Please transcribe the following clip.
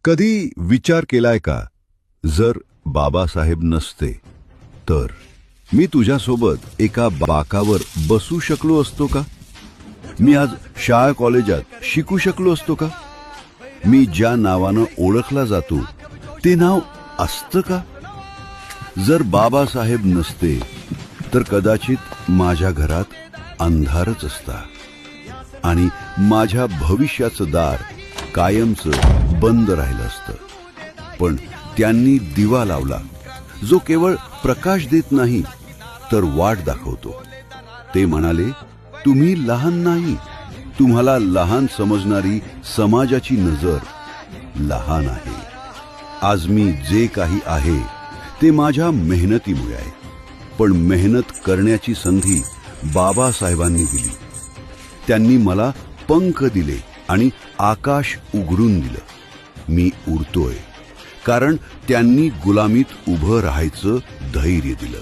कधी विचार केलाय का, जर बाबासाहेब नसते तर मी तुझ्यासोबत एका बाकावर बसू शकलो असतो का? मी आज शाळा कॉलेजात शिकू शकलो असतो का? मी ज्या नावानं ओळखला जातो ते नाव असतं का? जर बाबासाहेब नसते तर कदाचित माझ्या घरात अंधारच असता आणि माझ्या भविष्याचं दार कायमचं बंद राहिलं असतं. पण त्यांनी दिवा लावला, जो केवळ प्रकाश देत नाही तर वाट दाखवतो. ते म्हणाले, तुम्ही लहान नाही, तुम्हाला लहान समजणारी समाजाची नजर लहान आहे. आज मी जे काही आहे ते माझ्या मेहनतीमुळे आहे. पण मेहनत करण्याची संधी बाबासाहेबांनी दिली. त्यांनी मला पंख दिले आणि आकाश उघडून दिलं. मी उडतोय कारण त्यांनी गुलामीत उभं राहायचं धैर्य दिलं.